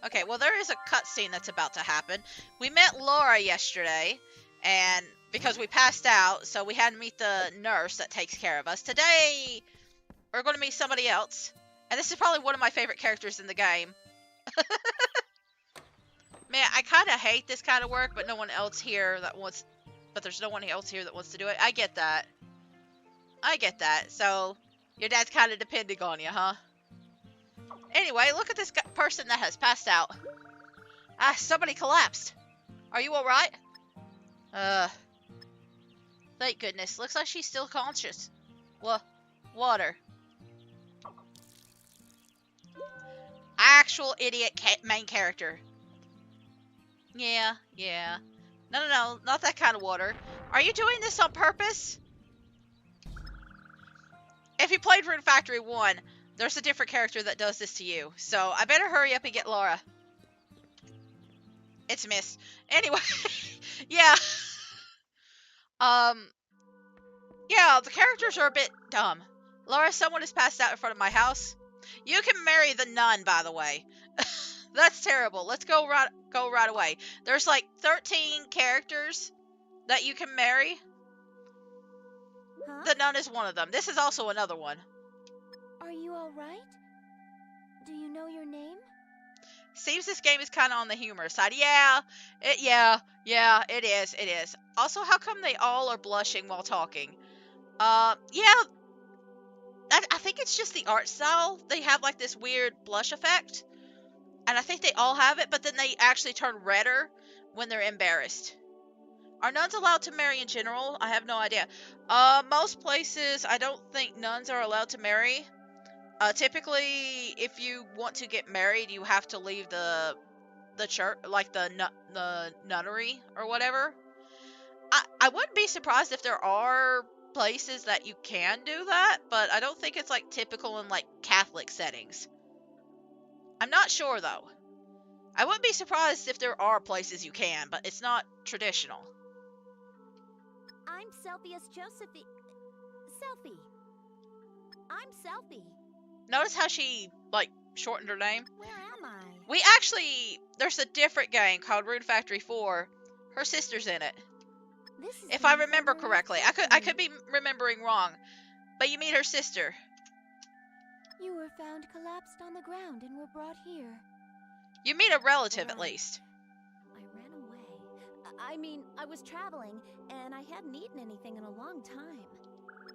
Okay, well, there is a cutscene that's about to happen. We met Laura yesterday, and because we passed out, so we had to meet the nurse that takes care of us. Today, we're going to meet somebody else, and this is probably one of my favorite characters in the game. Man, I kind of hate this kind of work, but no one else here that wants... But there's no one else here that wants to do it. I get that. I get that. So, your dad's kind of depending on you, huh? Anyway, look at this person that has passed out. Ah, somebody collapsed. Are you alright? Thank goodness. Looks like she's still conscious. Water. Actual idiot main character. Yeah. No, not that kind of water. Are you doing this on purpose? If you played Rune Factory 1, there's a different character that does this to you. So, I better hurry up and get Laura. It's missed. Anyway, yeah. Yeah, the characters are a bit dumb. Laura, someone has passed out in front of my house. You can marry the nun, by the way. That's terrible. Let's go right away. There's like 13 characters that you can marry. Huh? The nun is one of them. This is also another one. Are you all right? Do you know your name? Seems this game is kind of on the humor side. Yeah, it is. Also, how come they all are blushing while talking? Yeah, I think it's just the art style. They have like this weird blush effect. And I think they all have it, but then they actually turn redder when they're embarrassed. Are nuns allowed to marry in general? I have no idea. Most places, I don't think nuns are allowed to marry. Typically, if you want to get married, you have to leave the church, like the nunnery or whatever. I wouldn't be surprised if there are places that you can do that, but I don't think it's like typical in like Catholic settings. I'm not sure though. I wouldn't be surprised if there are places you can, but it's not traditional. I'm Selfius Josephy. Selfie. I'm Selfie. Notice how she, like, shortened her name? Where am I? We actually, there's a different game called Rune Factory 4. Her sister's in it. This is If the I remember infirmary correctly. I could be remembering wrong. But you meet her sister. You were found collapsed on the ground and were brought here. You meet a relative, at Right. least. I ran away. I mean, I was traveling, and I hadn't eaten anything in a long time.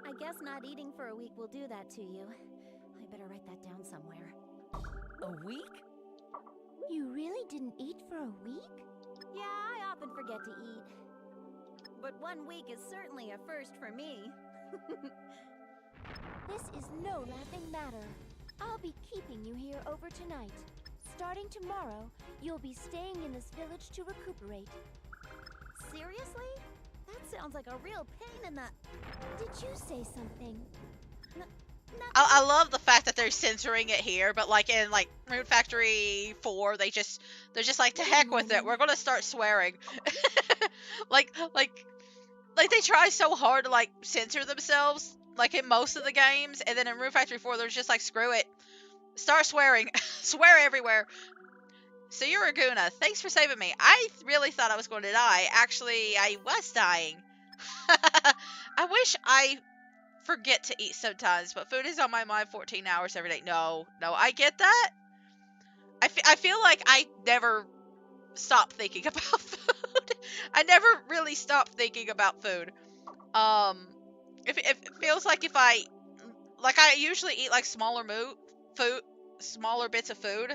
I guess not eating for a week will do that to you. I better write that down somewhere. A week? You really didn't eat for a week? Yeah, I often forget to eat. But 1 week is certainly a first for me. This is no laughing matter. I'll be keeping you here over tonight. Starting tomorrow, you'll be staying in this village to recuperate. Seriously? That sounds like a real pain in the... Did you say something? I love the fact that they're censoring it here, but like in like Rune Factory 4, they're just like, to heck with it. We're gonna start swearing. like they try so hard to like censor themselves, like in most of the games, and then in Rune Factory 4, they're just like, screw it, start swearing, swear everywhere. So you're a Guna. Thanks for saving me. I really thought I was going to die. Actually, I was dying. I wish I forget to eat sometimes, but food is on my mind 14 hours every day. No, I get that. I feel like I never stop thinking about food. I never really stop thinking about food. It feels like if I usually eat like smaller bits of food,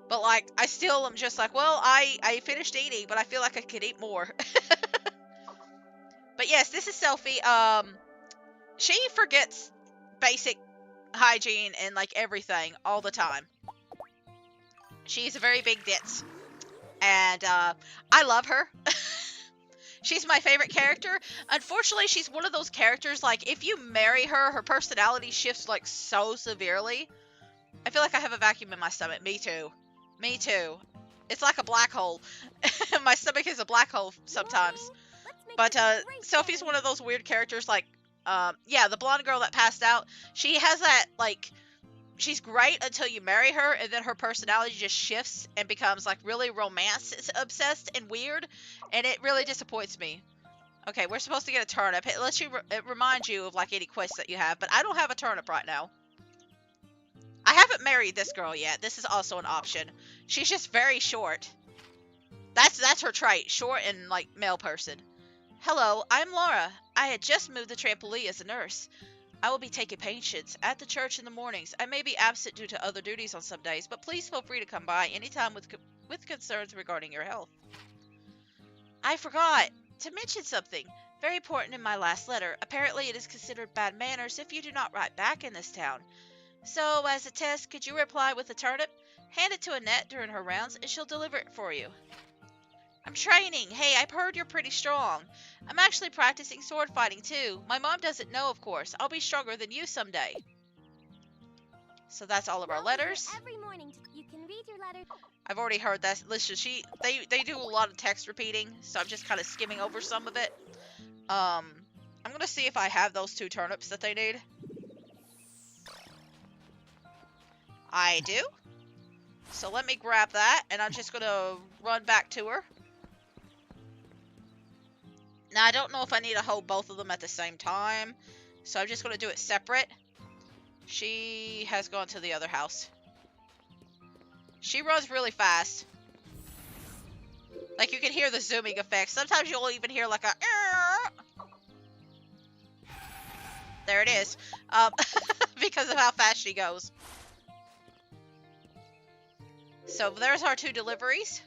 but like I still am just like, well, I finished eating, but I feel like I could eat more. But yes, this is Selfie. She forgets basic hygiene and like everything all the time. She's a very big ditz. And I love her. She's my favorite character. Unfortunately, she's one of those characters, like, if you marry her, her personality shifts, like, so severely. I feel like I have a vacuum in my stomach. Me too. Me too. It's like a black hole. My stomach is a black hole sometimes. But Selfie's one of those weird characters, like, yeah, the blonde girl that passed out. She has that, like, she's great until you marry her, and then her personality just shifts and becomes like really romance obsessed and weird, and it really disappoints me. Okay, we're supposed to get a turnip. It lets you, it reminds you of like any quests that you have, but I don't have a turnip right now. I haven't married this girl yet. This is also an option. She's just very short. That's her trait, short and like male person. Hello, I'm Laura. I had just moved to Trampoline as a nurse. I will be taking patients at the church in the mornings. I may be absent due to other duties on some days, but please feel free to come by anytime with concerns regarding your health. I forgot to mention something very important in my last letter. Apparently it is considered bad manners if you do not write back in this town. So, as a test, could you reply with a turnip? Hand it to Annette during her rounds, and she'll deliver it for you. I'm training. Hey, I've heard you're pretty strong. I'm actually practicing sword fighting, too. My mom doesn't know, of course. I'll be stronger than you someday. So that's all of our letters. Every morning you can read your letter. I've already heard that. Listen, they do a lot of text repeating, so I'm just kind of skimming over some of it. I'm going to see if I have those 2 turnips that they need. I do. So let me grab that, and I'm just going to run back to her. Now, I don't know if I need to hold both of them at the same time, so I'm just going to do it separate. She has gone to the other house. She runs really fast. Like, you can hear the zooming effect. Sometimes you'll even hear like a... There it is. Because of how fast she goes. So there's our 2 deliveries.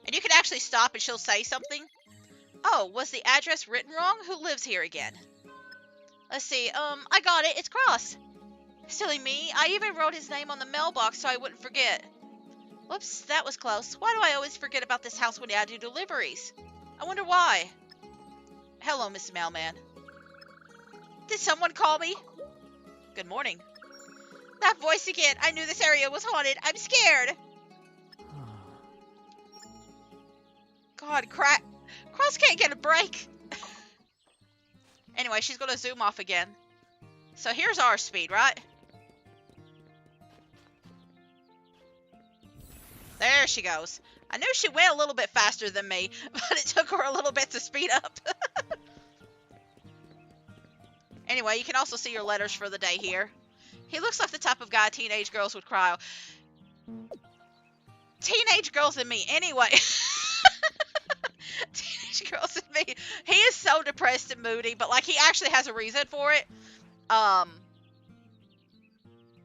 And you can actually stop and she'll say something. Oh, was the address written wrong? Who lives here again? Let's see. I got it. It's Cross. Silly me. I even wrote his name on the mailbox so I wouldn't forget. Whoops, that was close. Why do I always forget about this house when I do deliveries? I wonder why. Hello, Mr. Mailman. Did someone call me? Good morning. That voice again. I knew this area was haunted. I'm scared. God, Cross can't get a break. Anyway, she's going to zoom off again. So here's our speed, right? There she goes. I knew she went a little bit faster than me, but it took her a little bit to speed up. Anyway, you can also see your letters for the day here. He looks like the type of guy teenage girls would cry. Teenage girls and me. Anyway. Teenage girls and me. He is so depressed and moody, but like he actually has a reason for it.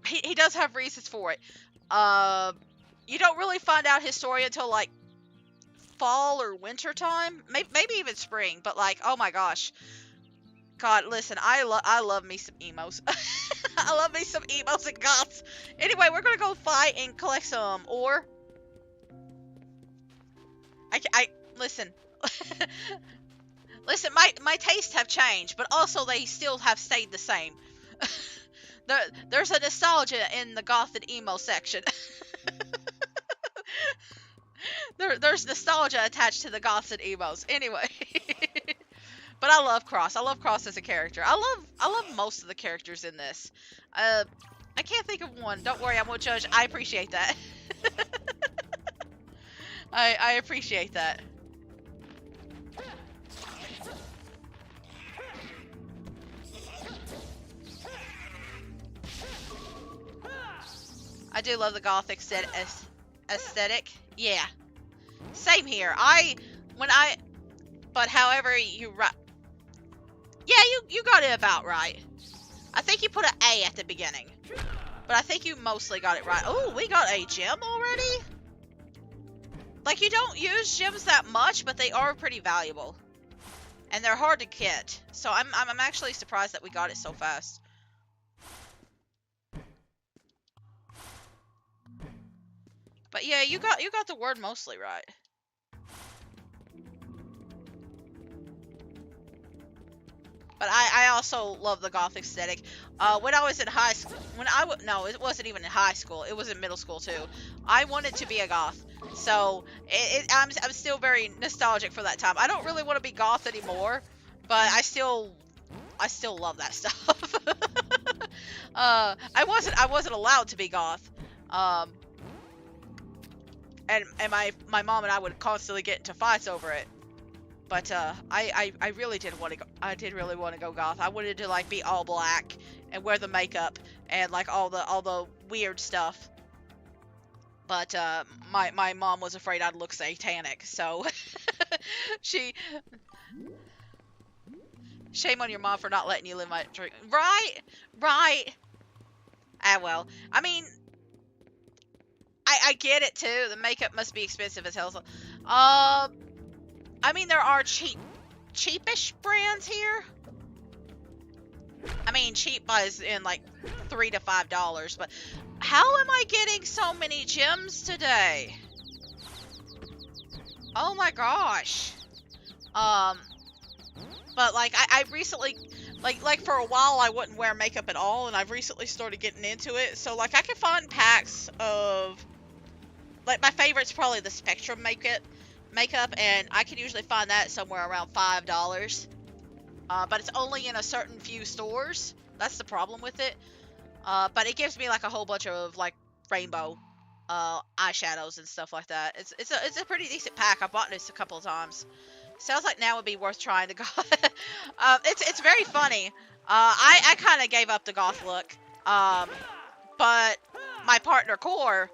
He does have reasons for it. You don't really find out his story until like fall or winter time. Maybe even spring, but like, oh my gosh. God, listen, I love me some emos. I love me some emos and goths. Anyway, we're gonna go fight and collect some ore. I listen. Listen, my tastes have changed, but also they still have stayed the same. There's a nostalgia in the goth and emo section. There's nostalgia attached to the goths and emos. Anyway. But I love Cross. I love Cross as a character. I love most of the characters in this. I can't think of one. Don't worry, I won't judge. I appreciate that. I appreciate that. I do love the gothic aesthetic. Yeah. Same here. But however you yeah, you got it about right. I think you put an A at the beginning. But I think you mostly got it right. Oh, we got a gem already? Like, you don't use gems that much, but they are pretty valuable. And they're hard to get. So I'm actually surprised that we got it so fast. But yeah, you got the word mostly right. But I also love the gothic aesthetic. When I was in high school, no, it wasn't even in high school. It was in middle school too. I wanted to be a goth, so I'm still very nostalgic for that time. I don't really want to be goth anymore, but I still love that stuff. I wasn't allowed to be goth. And my mom and I would constantly get into fights over it. But I really did want to go. I did really want to go goth. I wanted to like be all black and wear the makeup and like all the weird stuff. But my mom was afraid I'd look satanic, so she. Shame on your mom for not letting you live my dream. Right, right. Ah well. I mean, I get it too. The makeup must be expensive as hell. So, I mean there are cheapish brands here. I mean cheap as in like $3 to $5, but how am I getting so many gems today? Oh my gosh. But like I recently like for a while I wouldn't wear makeup at all, and I've recently started getting into it. So like I can find packs of like my favorite's probably the Spectrum makeup, and I can usually find that somewhere around $5. But it's only in a certain few stores. That's the problem with it. But it gives me like a whole bunch of like rainbow eyeshadows and stuff like that. It's a pretty decent pack. I bought this a couple of times. Sounds like now would be worth trying to go. It's very funny. I kind of gave up the goth look. But my partner Core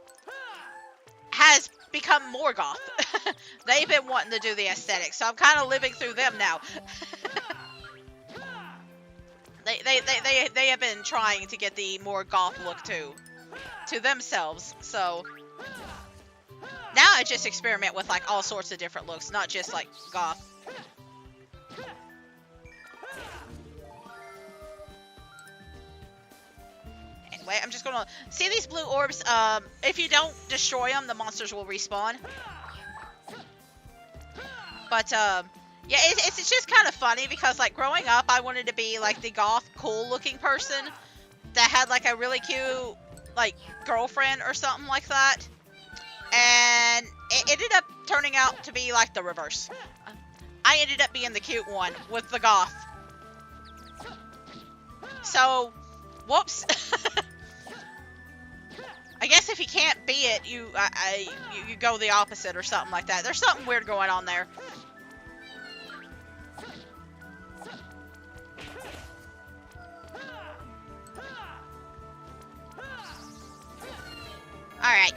has become more goth. They've been wanting to do the aesthetic, so I'm kind of living through them now. They have been trying to get the more goth look too, to themselves. So now I just experiment with like all sorts of different looks, not just like goth. Anyway, I'm just gonna see these blue orbs. If you don't destroy them, the monsters will respawn. But yeah, it's just kind of funny because like growing up, I wanted to be like the goth, cool-looking person that had like a really cute like girlfriend or something like that. And it ended up turning out to be like the reverse. I ended up being the cute one with the goth. So, whoops. I guess if you can't be it, you go the opposite or something like that. There's something weird going on there. All right.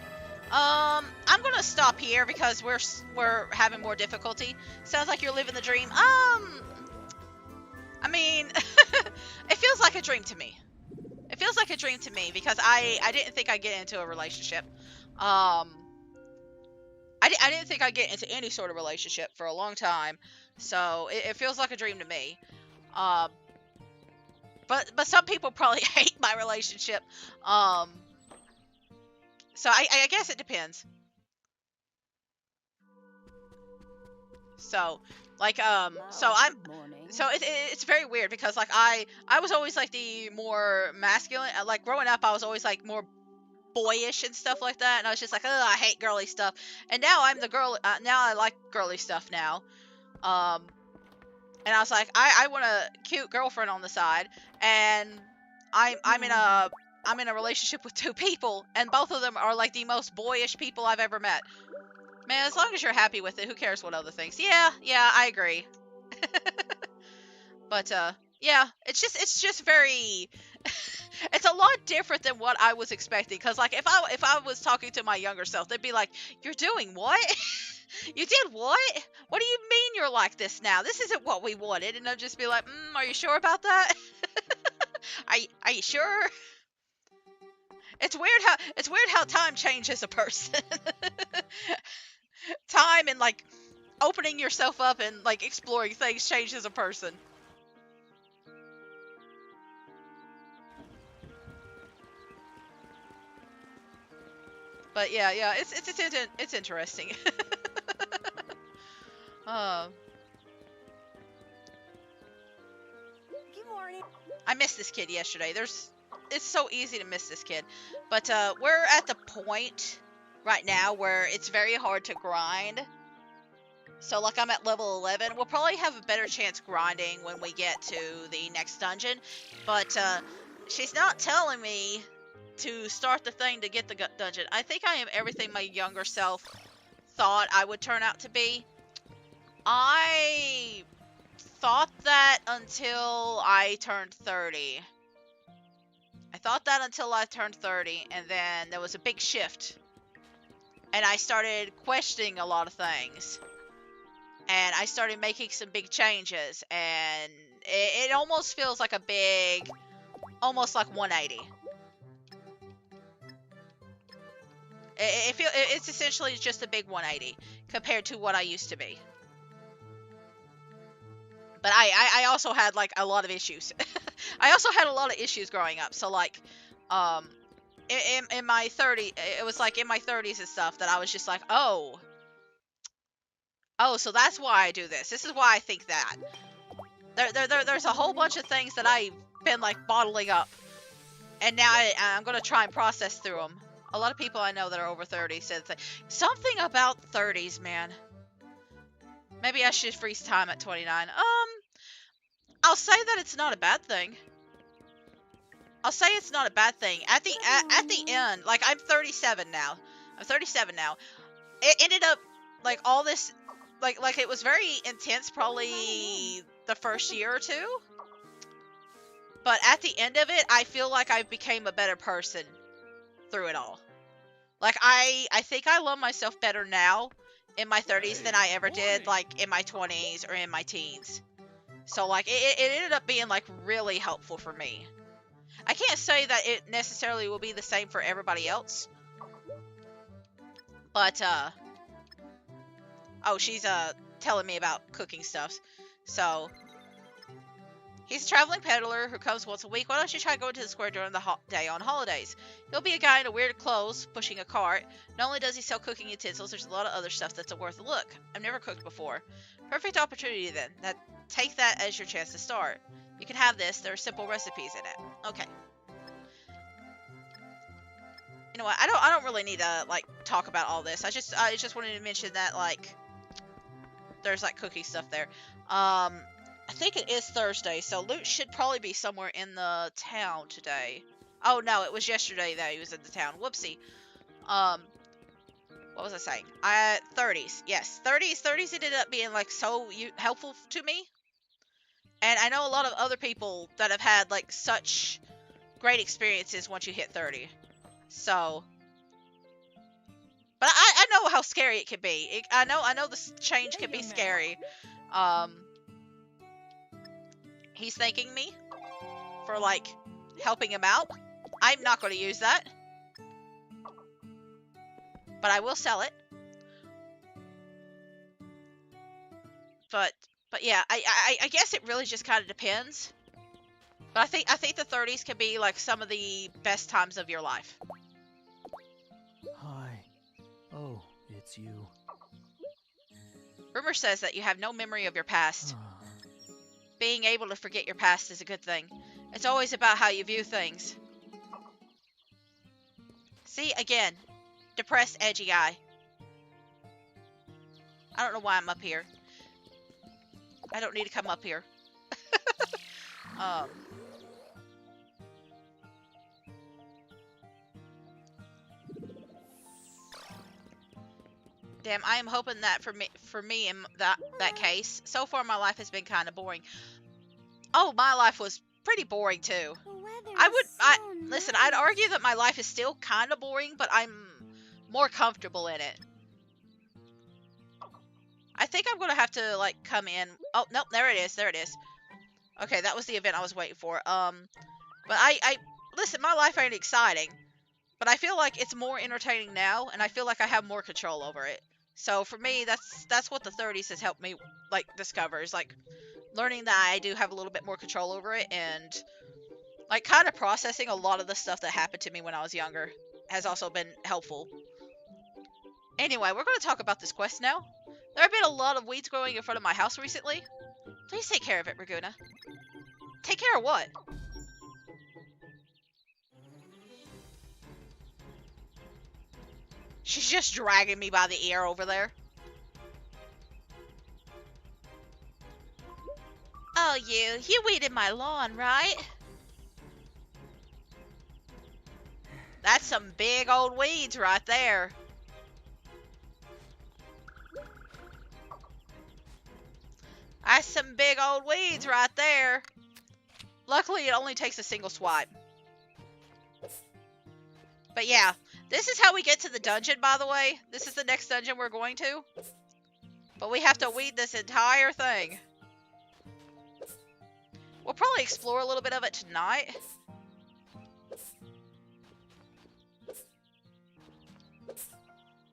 I'm gonna stop here because we're having more difficulty. Sounds like you're living the dream. I mean, it feels like a dream to me. It feels like a dream to me because I didn't think I'd get into a relationship. I didn't think I'd get into any sort of relationship for a long time. So it feels like a dream to me. But some people probably hate my relationship. So I guess it depends. So, like, it's very weird because, like, I was always, like, the more masculine, like, growing up, I was always, like, more boyish and stuff like that, and I was just like, oh, I hate girly stuff, and now I'm the girl, now I like girly stuff now, and I was like, I want a cute girlfriend on the side, and I'm in a relationship with 2 people, and both of them are, like, the most boyish people I've ever met. Man, as long as you're happy with it, who cares what other things? Yeah, I agree. But, yeah, it's just very, it's a lot different than what I was expecting, because, like, if I was talking to my younger self, they'd be like, you're doing what? You did what? What do you mean you're like this now? This isn't what we wanted. And I'd just be like, are you sure about that? Are you sure? It's weird how time changes a person. Time and, like, opening yourself up and, like, exploring things changes a person. But yeah, it's interesting. Good morning. I missed this kid yesterday. It's so easy to miss this kid. But we're at the point right now where it's very hard to grind. So like I'm at level 11. We'll probably have a better chance grinding when we get to the next dungeon. But she's not telling me to start the thing to get the dungeon. I think I am everything my younger self thought I would turn out to be. I thought that until I turned 30. I thought that until I turned 30, and then there was a big shift. And I started questioning a lot of things. And I started making some big changes, and it almost feels like a big, almost like 180. It's essentially just a big 180 compared to what I used to be. But I also had like a lot of issues. I also had a lot of issues growing up. So like, in my 30s, it was like in my 30s and stuff that I was just like, oh, so that's why I do this. This is why I think that. There's a whole bunch of things that I've been like bottling up, and now I'm gonna try and process through them. A lot of people I know that are over 30 said something about 30s, man. Maybe I should freeze time at 29. I'll say that it's not a bad thing. I'll say it's not a bad thing. At the end, like I'm 37 now. I'm 37 now. It ended up like all this, like it was very intense, probably the first year or two. But at the end of it, I feel like I became a better person through it all. Like I think I love myself better now in my 30s than I ever did like in my 20s or in my teens. So like it ended up being like really helpful for me. I can't say that it necessarily will be the same for everybody else. But oh, she's telling me about cooking stuff. So he's a traveling peddler who comes once a week. Why don't you try going to the square during the day on holidays? He'll be a guy in a weird clothes pushing a cart. Not only does he sell cooking utensils, there's a lot of other stuff that's worth a look. I've never cooked before. Perfect opportunity then. Take that as your chance to start. You can have this. There are simple recipes in it. Okay. You know what? I don't really need to like talk about all this. I just wanted to mention that like there's like cookie stuff there. I think it is Thursday, so Luke should probably be somewhere in the town today. Oh no, it was yesterday that he was in the town. Whoopsie. What was I saying? 30s. Yes, 30s ended up being like so helpful to me. And I know a lot of other people that have had like such great experiences once you hit 30. So, but I know how scary it can be. I know this change can be scary. He's thanking me for like helping him out. I'm not going to use that, but I will sell it. But yeah, I guess it really just kind of depends. But I think the 30s can be like some of the best times of your life. Hi. Oh, it's you. Rumor says that you have no memory of your past. Being able to forget your past is a good thing. It's always about how you view things. See, again, depressed, edgy guy. I don't know why I'm up here. I don't need to come up here. Damn, I am hoping that for me in that case. So far, my life has been kind of boring. Oh, my life was pretty boring too. Listen, I'd argue that my life is still kind of boring, but I'm more comfortable in it. I think I'm gonna have to like come in. Oh, nope, there it is. Okay, that was the event I was waiting for. But I listen, my life ain't exciting, but I feel like it's more entertaining now, and I feel like I have more control over it. So for me, that's what the 30s has helped me like discover, is like learning that I do have a little bit more control over it, and like kind of processing a lot of the stuff that happened to me when I was younger has also been helpful. Anyway, we're going to talk about this quest now. There have been a lot of weeds growing in front of my house recently. Please take care of it, Raguna. Take care of what? She's just dragging me by the ear over there. Oh, you weeded my lawn, right? That's some big old weeds right there. That's some big old weeds right there. Luckily, it only takes a single swipe. But yeah, this is how we get to the dungeon, by the way. This is the next dungeon we're going to. But we have to weed this entire thing. We'll probably explore a little bit of it tonight.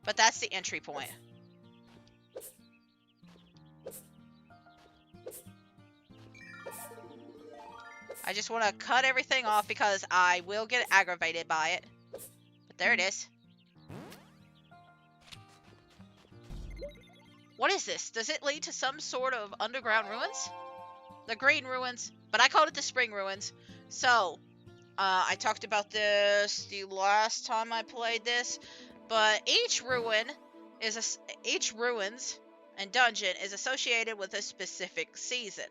But that's the entry point. I just want to cut everything off because I will get aggravated by it. But there it is. What is this? Does it lead to some sort of underground ruins? The green ruins, but I called it the spring ruins. So, I talked about this the last time I played this, but each ruins and dungeon is associated with a specific season.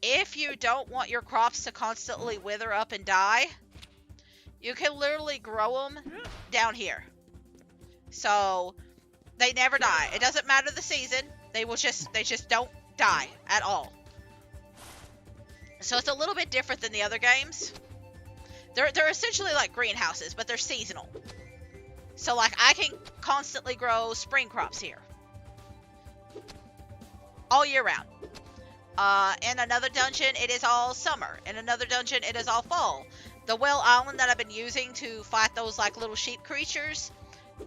If you don't want your crops to constantly wither up and die, you can literally grow them down here. So they never die. It doesn't matter the season. They just don't die at all. So it's a little bit different than the other games. They're essentially like greenhouses, but they're seasonal. So like I can constantly grow spring crops here. All year round. In another dungeon, it is all summer. In another dungeon, it is all fall. The well island that I've been using to fight those like little sheep creatures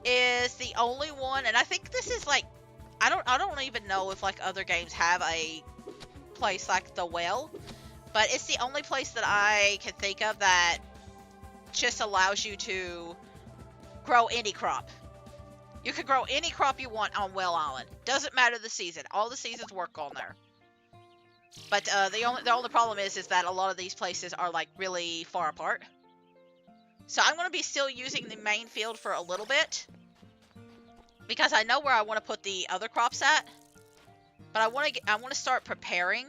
is the only one, and I think this is like, I don't even know if like other games have a place like the well, but it's the only place that I can think of that just allows you to grow any crop. You can grow any crop you want on Well Island. Doesn't matter the season. All the seasons work on there. But the only problem is that a lot of these places are like really far apart. So I'm going to be still using the main field for a little bit, because I know where I want to put the other crops at. But I want to start preparing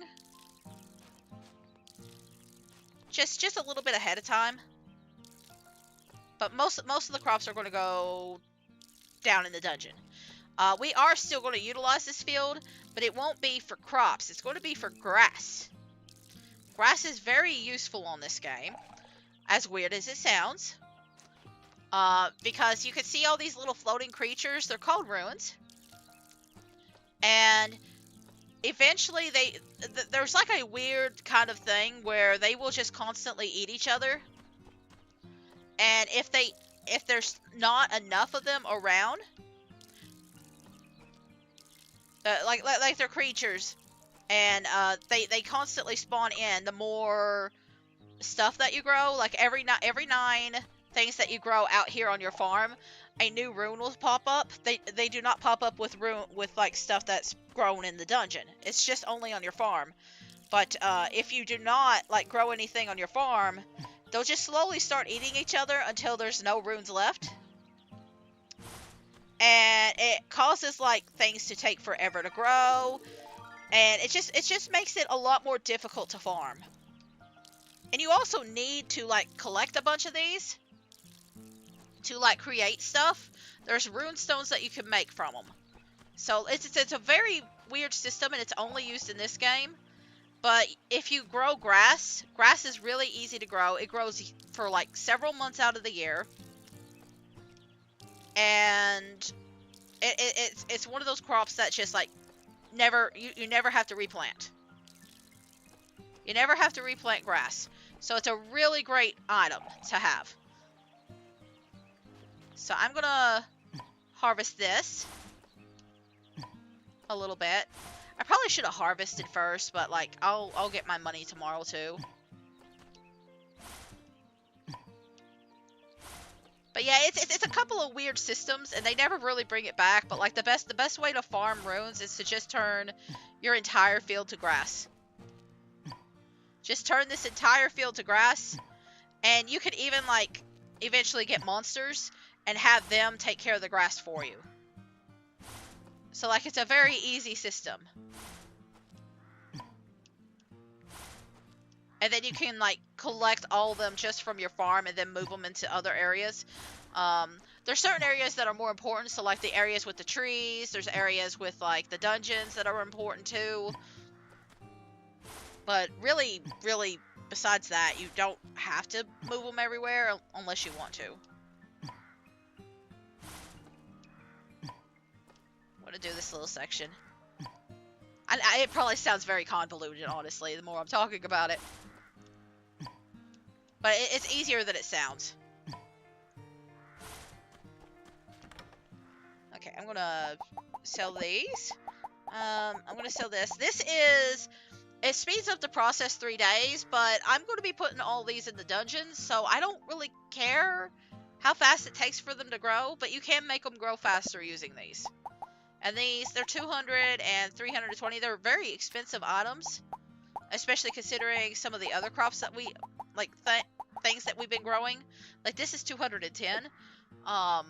just a little bit ahead of time. But most of the crops are going to go down in the dungeon. We are still going to utilize this field, but it won't be for crops. It's going to be for grass. Grass is very useful on this game, as weird as it sounds. Because you can see all these little floating creatures. They're called ruins. And eventually there's like a weird kind of thing where they will just constantly eat each other. And if there's not enough of them around, like they're creatures, and they constantly spawn in. The more stuff that you grow, like every 9 things that you grow out here on your farm, a new rune will pop up. They do not pop up with like stuff that's grown in the dungeon. It's just only on your farm. But if you do not like grow anything on your farm, they'll just slowly start eating each other until there's no runes left. And it causes like things to take forever to grow, and it just makes it a lot more difficult to farm. And you also need to like collect a bunch of these to like create stuff. There's rune stones that you can make from them. So it's a very weird system, and it's only used in this game. But if you grow grass is really easy to grow. It grows for like several months out of the year. And it's one of those crops that just like you never have to replant. You never have to replant grass. So it's a really great item to have. So I'm gonna harvest this a little bit. I probably should have harvested first, but like I'll get my money tomorrow too. But yeah, it's a couple of weird systems, and they never really bring it back. But like the best way to farm runes is to just turn your entire field to grass. Just turn this entire field to grass, and you could even like eventually get monsters and have them take care of the grass for you. So like it's a very easy system. and then you can like collect all of them just from your farm and then move them into other areas. There's certain areas that are more important, so like the areas with the trees, there's areas with like the dungeons that are important too. But really, besides that, you don't have to move them everywhere unless you want to. I'm gonna do this little section. It probably sounds very convoluted, honestly, the more I'm talking about it. But it's easier than it sounds. Okay, I'm gonna sell these. I'm gonna sell this. It speeds up the process 3 days, but I'm going to be putting all these in the dungeons, so I don't really care how fast it takes for them to grow, but you can make them grow faster using these. And these, they're 200 and 320. They're very expensive items, especially considering some of the other crops that we, like, things that we've been growing. Like, this is 210. And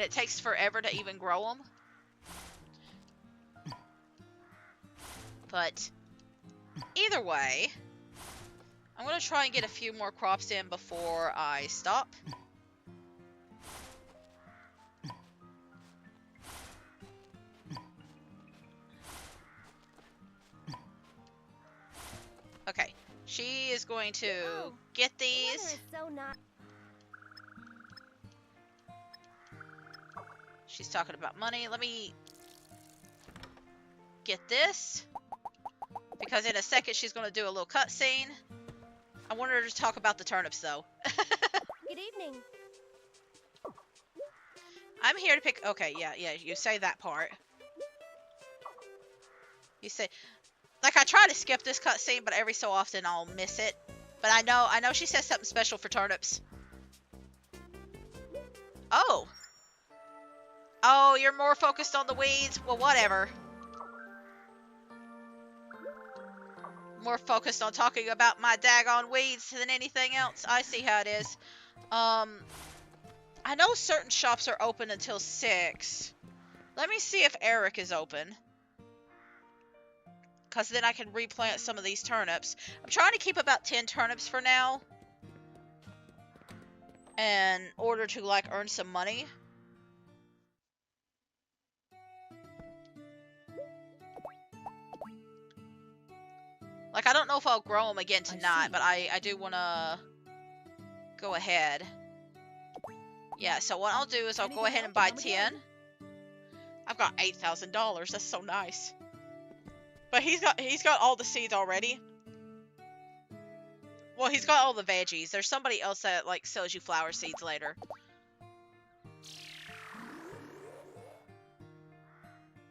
it takes forever to even grow them. But either way, I'm going to try and get a few more crops in before I stop. Okay, she is going to get these. She's talking about money. Let me get this, because in a second she's going to do a little cutscene. I want her to talk about the turnips, though. Good evening. I'm here to pick... Okay, yeah, you say that part. You say... Like, I try to skip this cutscene, but every so often I'll miss it. But I know she says something special for turnips. Oh. Oh, you're more focused on the weeds? Well, whatever. More focused on talking about my daggone weeds than anything else. I see how it is. I know certain shops are open until 6. Let me see if Eric is open. Because then I can replant some of these turnips. I'm trying to keep about 10 turnips for now. In order to, like, earn some money. Like, I don't know if I'll grow them again tonight, but I do want to go ahead. Yeah, so what I'll do is I'll go ahead and buy 10. I've got $8,000. That's so nice. But he's got all the seeds already. Well, he's got all the veggies. There's somebody else that, like, sells you flower seeds later.